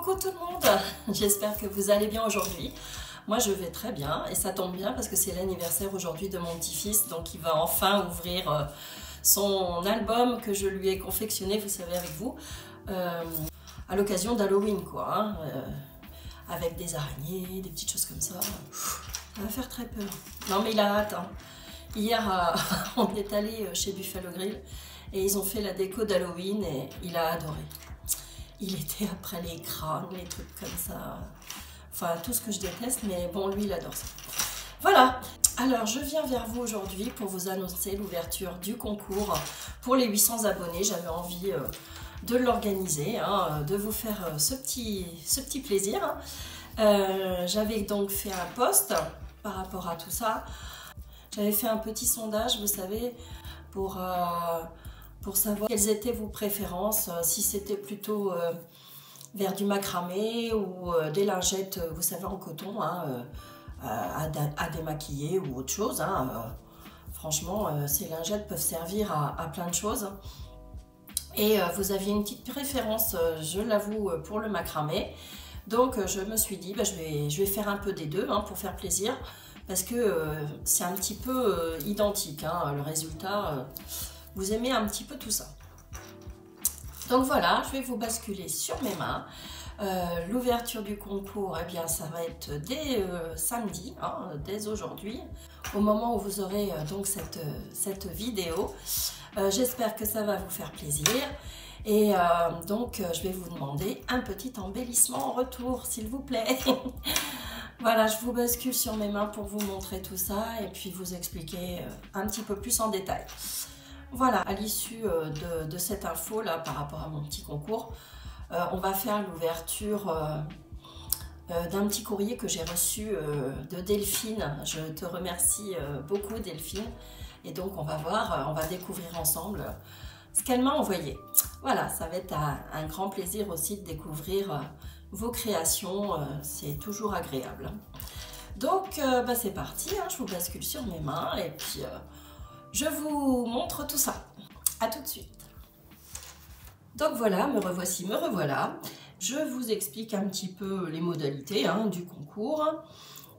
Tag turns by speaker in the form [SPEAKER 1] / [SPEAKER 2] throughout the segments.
[SPEAKER 1] Coucou tout le monde, j'espère que vous allez bien aujourd'hui. Moi je vais très bien et ça tombe bien parce que c'est l'anniversaire aujourd'hui de mon petit-fils, donc il va enfin ouvrir son album que je lui ai confectionné, vous savez, avec vous, à l'occasion d'Halloween quoi, hein, avec des araignées, des petites choses comme ça. Ça va faire très peur. Non mais il a hâte, hein. Hier on est allé chez Buffalo Grill et ils ont fait la déco d'Halloween et il a adoré. Il était après les crânes, les trucs comme ça. Enfin, tout ce que je déteste, mais bon, lui, il adore ça. Voilà. Alors, je viens vers vous aujourd'hui pour vous annoncer l'ouverture du concours pour les 800 abonnés. J'avais envie de l'organiser, hein, de vous faire ce petit plaisir. J'avais donc fait un post par rapport à tout ça. J'avais fait un petit sondage, vous savez, pour savoir quelles étaient vos préférences, si c'était plutôt vers du macramé ou des lingettes, vous savez, en coton, hein, à démaquiller ou autre chose. Hein. Franchement, ces lingettes peuvent servir à plein de choses. Et vous aviez une petite préférence, je l'avoue, pour le macramé. Donc je me suis dit, bah, je vais faire un peu des deux, hein, pour faire plaisir, parce que c'est un petit peu identique, hein, le résultat. Vous aimez un petit peu tout ça. Donc voilà, je vais vous basculer sur mes mains. L'ouverture du concours, eh bien, ça va être dès samedi, hein, dès aujourd'hui, au moment où vous aurez donc cette vidéo. J'espère que ça va vous faire plaisir. Et donc, je vais vous demander un petit embellissement en retour, s'il vous plaît. Voilà, je vous bascule sur mes mains pour vous montrer tout ça et puis vous expliquer un petit peu plus en détail. Voilà, à l'issue de cette info là par rapport à mon petit concours, on va faire l'ouverture d'un petit courrier que j'ai reçu de Delphine. Je te remercie beaucoup Delphine. Et donc on va voir, on va découvrir ensemble ce qu'elle m'a envoyé. Voilà, ça va être un grand plaisir aussi de découvrir vos créations, c'est toujours agréable. Donc bah, c'est parti, hein, je vous bascule sur mes mains et puis je vous montre tout ça. À tout de suite. Donc voilà, me revoici, me revoilà. Je vous explique un petit peu les modalités, hein, du concours.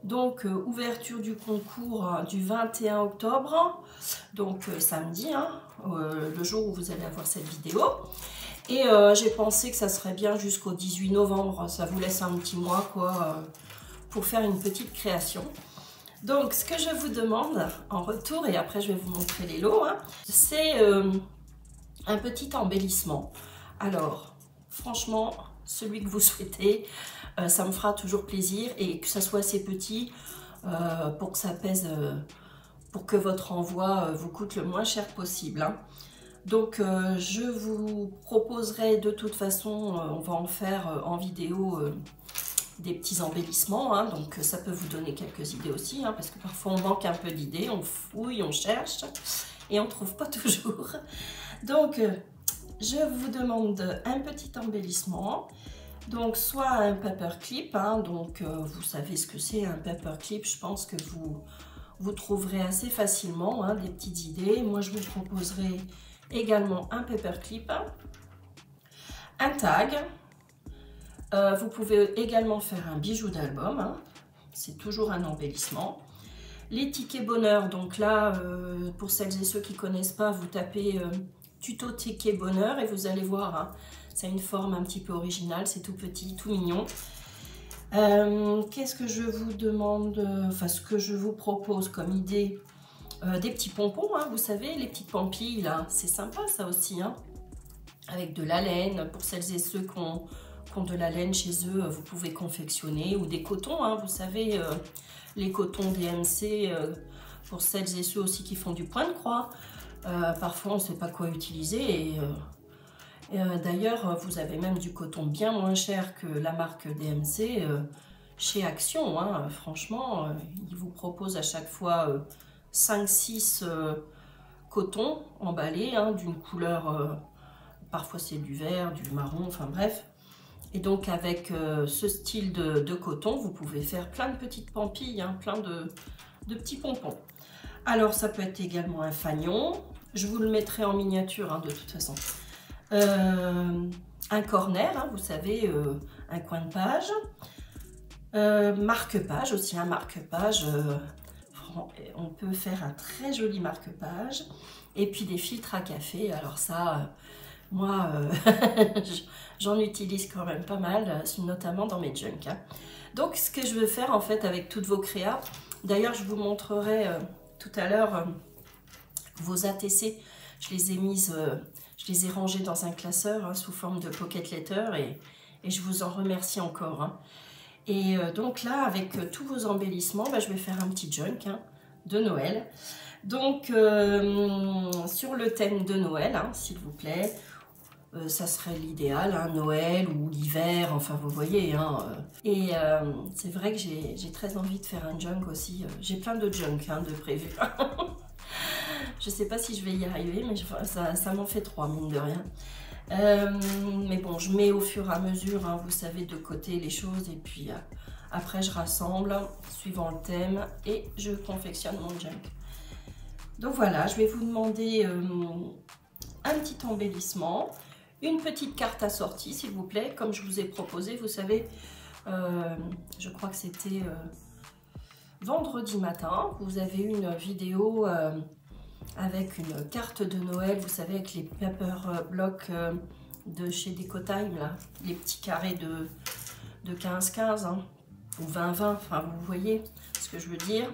[SPEAKER 1] Donc ouverture du concours du 21 octobre, donc samedi, hein, le jour où vous allez avoir cette vidéo. Et j'ai pensé que ça serait bien jusqu'au 18 novembre, ça vous laisse un petit mois quoi, pour faire une petite création. Donc, ce que je vous demande en retour, et après je vais vous montrer les lots, hein, c'est un petit embellissement. Alors, franchement, celui que vous souhaitez, ça me fera toujours plaisir et que ça soit assez petit pour que ça pèse, pour que votre envoi vous coûte le moins cher possible. Hein. Donc, je vous proposerai de toute façon, on va en faire en vidéo des petits embellissements, hein, donc ça peut vous donner quelques idées aussi, hein, parce que parfois on manque un peu d'idées, on fouille, on cherche et on ne trouve pas toujours. Donc je vous demande un petit embellissement, donc soit un paperclip, hein, donc vous savez ce que c'est un paperclip, je pense que vous trouverez assez facilement, hein, des petites idées. Moi je vous proposerai également un paperclip, un tag. Vous pouvez également faire un bijou d'album, hein. C'est toujours un embellissement. Les tickets bonheur, donc là, pour celles et ceux qui ne connaissent pas, vous tapez tuto ticket bonheur et vous allez voir, hein, c'est une forme un petit peu originale, c'est tout petit, tout mignon. Qu'est-ce que je vous demande, enfin ce que je vous propose comme idée, des petits pompons, hein, vous savez, les petites pampilles là, c'est sympa ça aussi, hein, avec de la laine, pour celles et ceux qui ont de la laine chez eux, vous pouvez confectionner, ou des cotons, hein, vous savez, les cotons DMC, pour celles et ceux aussi qui font du point de croix. Parfois on ne sait pas quoi utiliser et d'ailleurs vous avez même du coton bien moins cher que la marque DMC chez Action, hein. Franchement ils vous proposent à chaque fois 5-6 cotons emballés, hein, d'une couleur, parfois c'est du vert, du marron, enfin bref. Et donc avec ce style de coton, vous pouvez faire plein de petites pampilles, hein, plein de petits pompons. Alors ça peut être également un fanion, je vous le mettrai en miniature, hein, de toute façon. un corner, hein, vous savez, un coin de page. Marque-page aussi, un marque-page. On peut faire un très joli marque-page. Et puis des filtres à café. Alors ça, moi, j'en utilise quand même pas mal, notamment dans mes junks. Hein. Donc ce que je veux faire en fait avec toutes vos créas, d'ailleurs je vous montrerai tout à l'heure vos ATC. Je les ai mises, je les ai rangées dans un classeur hein, sous forme de pocket letter et je vous en remercie encore. Hein. Et donc là, avec tous vos embellissements, bah, je vais faire un petit junk hein, de Noël. Donc, sur le thème de Noël, hein, s'il vous plaît, ça serait l'idéal, hein, Noël ou l'hiver, enfin vous voyez. Hein, et c'est vrai que j'ai très envie de faire un junk aussi. J'ai plein de junk hein, de prévu. Je ne sais pas si je vais y arriver, mais ça m'en fait 3, mine de rien. Mais bon, je mets au fur et à mesure, hein, vous savez, de côté les choses. Et puis après, je rassemble suivant le thème et je confectionne mon junk. Donc voilà, je vais vous demander un petit embellissement, une petite carte assortie, s'il vous plaît, comme je vous ai proposé. Vous savez, je crois que c'était vendredi matin. Vous avez eu une vidéo avec une carte de Noël, vous savez, avec les paper blocks de chez Decotime, là, les petits carrés de 15-15 hein, ou 20-20, enfin vous voyez ce que je veux dire.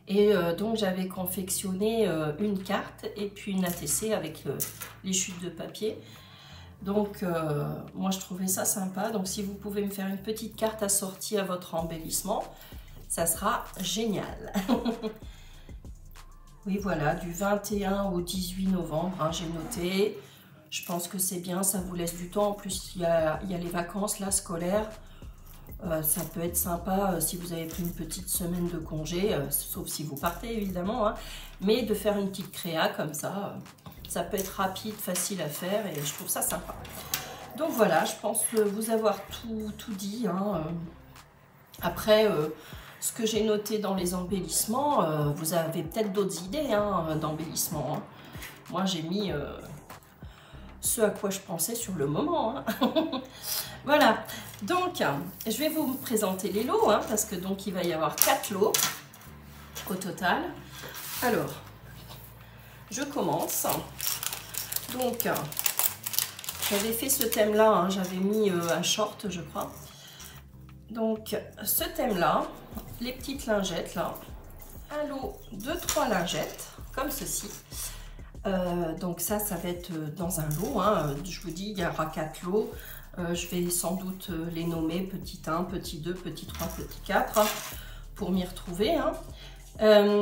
[SPEAKER 1] Et donc j'avais confectionné une carte et puis une ATC avec les chutes de papier. Donc moi je trouvais ça sympa. Donc si vous pouvez me faire une petite carte assortie à votre embellissement, ça sera génial. Oui voilà, du 21 au 18 novembre, hein, j'ai noté. Je pense que c'est bien, ça vous laisse du temps. En plus il y a les vacances là scolaires. Ça peut être sympa si vous avez pris une petite semaine de congé, sauf si vous partez évidemment, hein, mais de faire une petite créa comme ça, ça peut être rapide, facile à faire et je trouve ça sympa. Donc voilà, je pense vous avoir tout dit. Hein. Après, ce que j'ai noté dans les embellissements, vous avez peut-être d'autres idées hein, d'embellissements. Hein. Moi j'ai mis ce à quoi je pensais sur le moment. Hein. Voilà, donc je vais vous présenter les lots, hein, parce que donc il va y avoir 4 lots au total. Alors, je commence. Donc, j'avais fait ce thème-là, hein, j'avais mis un short, je crois. Donc, ce thème-là, les petites lingettes, là, un lot de 3 lingettes, comme ceci. Donc ça va être dans un lot, hein. Je vous dis, il y aura 4 lots. Je vais sans doute les nommer petit 1, petit 2, petit 3, petit 4 hein, pour m'y retrouver. Hein.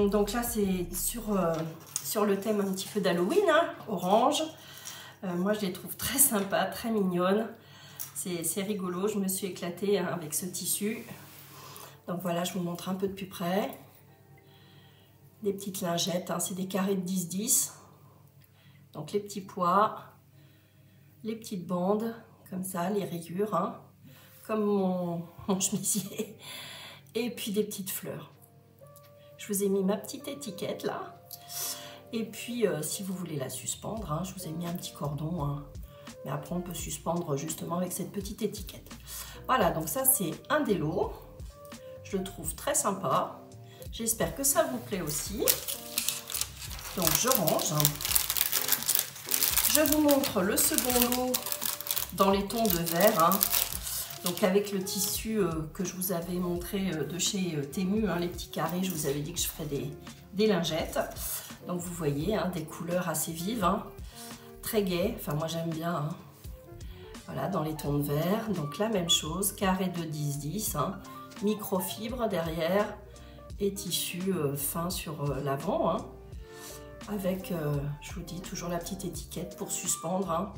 [SPEAKER 1] Donc là, c'est sur le thème un petit peu d'Halloween, hein, orange. Moi, je les trouve très sympas, très mignonnes. C'est rigolo, je me suis éclatée hein, avec ce tissu. Donc voilà, je vous montre un peu de plus près. Des petites lingettes, hein, c'est des carrés de 10-10. Donc les petits pois, les petites bandes. Comme ça, les rayures, hein, comme mon chemisier, et puis des petites fleurs. Je vous ai mis ma petite étiquette là, et puis si vous voulez la suspendre, hein, je vous ai mis un petit cordon, hein, mais après on peut suspendre justement avec cette petite étiquette. Voilà, donc ça c'est un des lots, je le trouve très sympa, j'espère que ça vous plaît aussi. Donc je range, je vous montre le second lot dans les tons de vert, hein. Donc avec le tissu que je vous avais montré de chez Temu, hein, les petits carrés, je vous avais dit que je ferais des lingettes. Donc vous voyez, hein, des couleurs assez vives, hein, très gaies, enfin moi j'aime bien. Hein. Voilà, dans les tons de vert, donc la même chose, carré de 10-10, hein, microfibre derrière et tissu fin sur l'avant. Hein, avec, je vous dis, toujours la petite étiquette pour suspendre. Hein,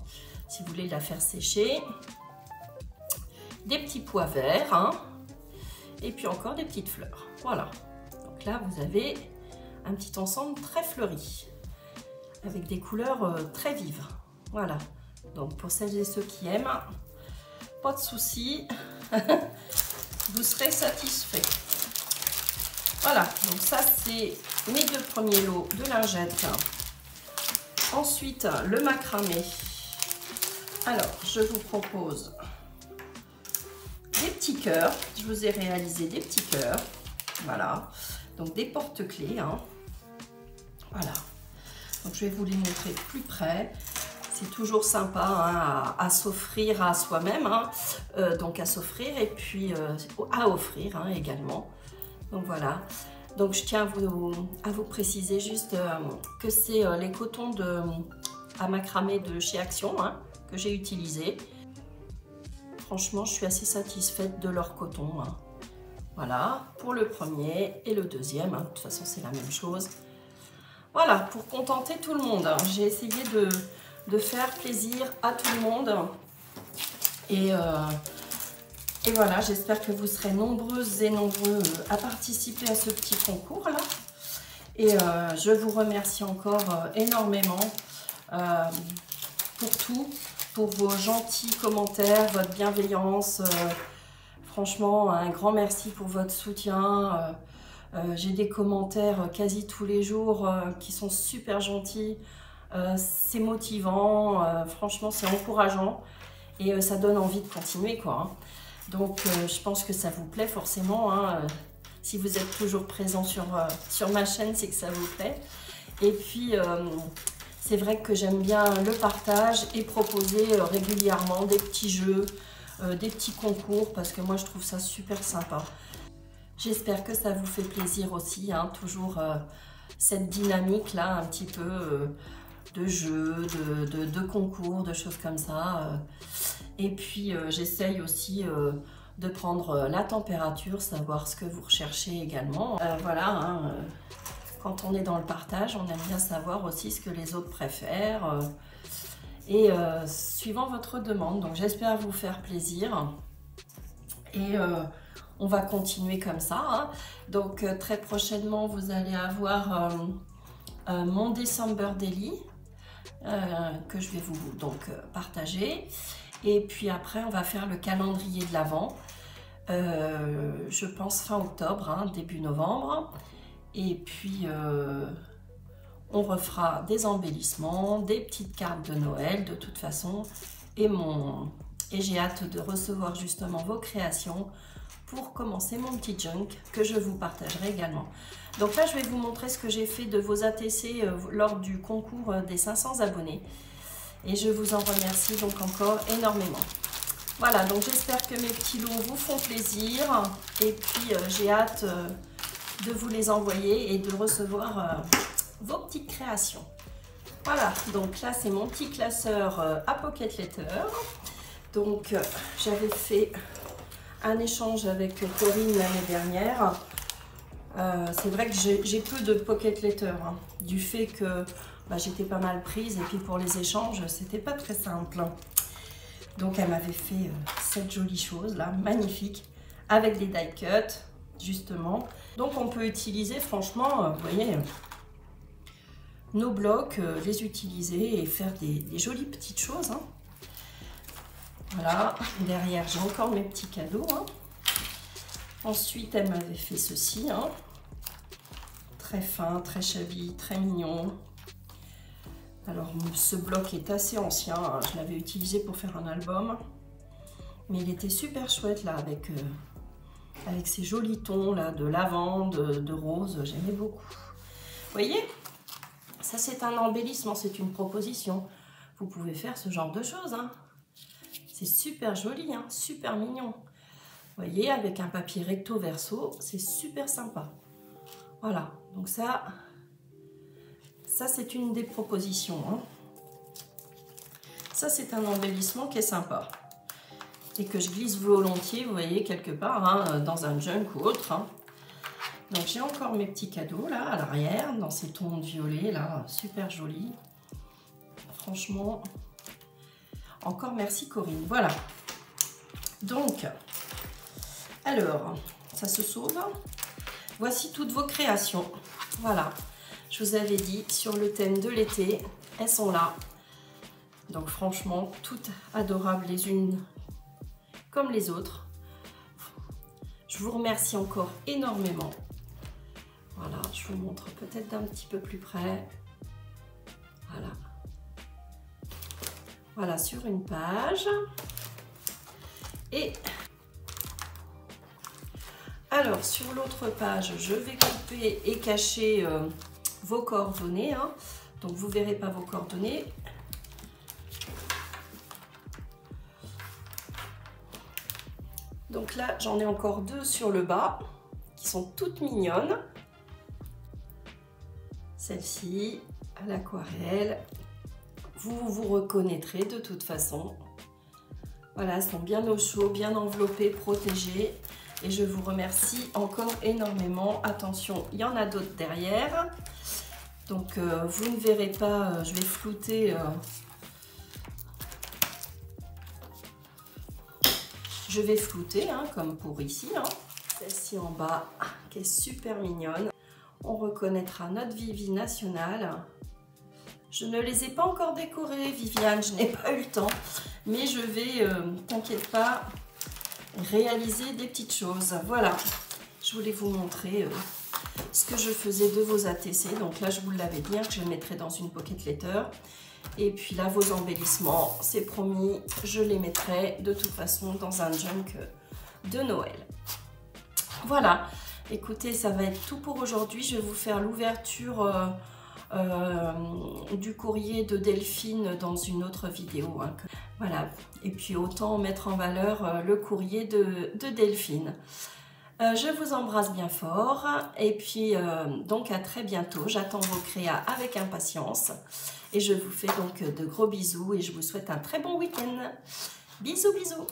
[SPEAKER 1] si vous voulez la faire sécher, des petits pois verts, hein, et puis encore des petites fleurs. Voilà, donc là vous avez un petit ensemble très fleuri, avec des couleurs très vives. Voilà, donc pour celles et ceux qui aiment, pas de souci, vous serez satisfaits. Voilà, donc ça c'est mes 2 premiers lots de lingettes. Ensuite, le macramé. Alors, je vous propose des petits cœurs. Je vous ai réalisé des petits cœurs. Voilà. Donc, des porte-clés. Hein. Voilà. Donc, je vais vous les montrer de plus près. C'est toujours sympa hein, à s'offrir à soi-même. Hein. Donc, à s'offrir et puis à offrir hein, également. Donc, voilà. Donc, je tiens à vous préciser juste que c'est les cotons à macramé de chez Action hein, que j'ai utilisé. Franchement, je suis assez satisfaite de leur coton. Hein. Voilà, pour le premier et le deuxième. Hein. De toute façon, c'est la même chose. Voilà, pour contenter tout le monde. Hein. J'ai essayé de faire plaisir à tout le monde. Et voilà, j'espère que vous serez nombreuses et nombreux à participer à ce petit concours là. Et je vous remercie encore énormément pour tout, pour vos gentils commentaires, votre bienveillance. Franchement, un grand merci pour votre soutien. J'ai des commentaires quasi tous les jours qui sont super gentils. C'est motivant, franchement c'est encourageant et ça donne envie de continuer quoi. Hein. Donc je pense que ça vous plaît forcément. Hein. Si vous êtes toujours présent sur ma chaîne, c'est que ça vous plaît. Et puis c'est vrai que j'aime bien le partage et proposer régulièrement des petits jeux, des petits concours parce que moi je trouve ça super sympa. J'espère que ça vous fait plaisir aussi, hein, toujours cette dynamique là un petit peu de jeux, de concours, de choses comme ça. Et puis j'essaye aussi de prendre la température, savoir ce que vous recherchez également. Voilà, hein, quand on est dans le partage, on aime bien savoir aussi ce que les autres préfèrent. Et suivant votre demande, donc j'espère vous faire plaisir. Et on va continuer comme ça. Hein. Donc très prochainement, vous allez avoir mon December Daily. Que je vais vous donc partager et puis après on va faire le calendrier de l'Avent je pense fin octobre hein, début novembre et puis on refera des embellissements, des petites cartes de Noël de toute façon et j'ai hâte de recevoir justement vos créations pour commencer mon petit junk que je vous partagerai également. Donc là, je vais vous montrer ce que j'ai fait de vos ATC lors du concours des 500 abonnés. Et je vous en remercie donc encore énormément. Voilà, donc j'espère que mes petits lots vous font plaisir. Et puis, j'ai hâte de vous les envoyer et de recevoir vos petites créations. Voilà, donc là, c'est mon petit classeur à Pocket Letter. Donc, j'avais fait un échange avec Corinne l'année dernière. C'est vrai que j'ai peu de Pocket Letter, hein, du fait que j'étais pas mal prise et puis pour les échanges, c'était pas très simple. Donc elle m'avait fait cette jolie chose là, magnifique, avec des die cuts, justement. Donc on peut utiliser, franchement, vous voyez, nos blocs, les utiliser et faire des jolies petites choses. Hein. Voilà, derrière j'ai encore mes petits cadeaux. Hein. Ensuite, elle m'avait fait ceci, hein. Très fin, très chubby, très mignon. Alors, ce bloc est assez ancien, hein. Je l'avais utilisé pour faire un album. Mais il était super chouette, là, avec ces jolis tons, là, de lavande, de rose. J'aimais beaucoup. Vous voyez, ça, c'est un embellissement, c'est une proposition. Vous pouvez faire ce genre de choses, hein. C'est super joli, hein, super mignon. Vous voyez, avec un papier recto verso, c'est super sympa. Voilà, donc ça c'est une des propositions. Hein. Ça, c'est un embellissement qui est sympa. Et que je glisse volontiers, vous voyez, quelque part, hein, dans un junk ou autre. Hein. Donc, j'ai encore mes petits cadeaux, là, à l'arrière, dans ces tons de violet, là, super jolis. Franchement, encore merci Corinne. Voilà. Donc, alors, ça se sauve. Voici toutes vos créations. Voilà, je vous avais dit sur le thème de l'été, elles sont là. Donc franchement, toutes adorables les unes comme les autres. Je vous remercie encore énormément. Voilà, je vous montre peut-être d'un petit peu plus près. Voilà. Voilà, sur une page. Et alors, sur l'autre page, je vais couper et cacher vos coordonnées. Hein. Donc, vous ne verrez pas vos coordonnées. Donc là, j'en ai encore 2 sur le bas, qui sont toutes mignonnes. Celle-ci, à l'aquarelle. Vous vous reconnaîtrez de toute façon. Voilà, elles sont bien au chaud, bien enveloppées, protégées. Et je vous remercie encore énormément. Attention, il y en a d'autres derrière. Donc, vous ne verrez pas, je vais flouter. Je vais flouter, hein, comme pour ici. Hein. Celle-ci en bas, qui est super mignonne. On reconnaîtra notre Vivi nationale. Je ne les ai pas encore décorées, Viviane, je n'ai pas eu le temps. Mais je vais, t'inquiète pas, réaliser des petites choses. Voilà, je voulais vous montrer ce que je faisais de vos ATC. Donc là, je vous l'avais dit, que je les mettrai dans une pocket letter. Et puis là, vos embellissements, c'est promis, je les mettrai de toute façon dans un junk de Noël. Voilà, écoutez, ça va être tout pour aujourd'hui. Je vais vous faire l'ouverture du courrier de Delphine dans une autre vidéo. Hein. Voilà, et puis autant mettre en valeur le courrier de Delphine. Je vous embrasse bien fort et puis donc à très bientôt. J'attends vos créas avec impatience et je vous fais donc de gros bisous et je vous souhaite un très bon week-end. Bisous, bisous.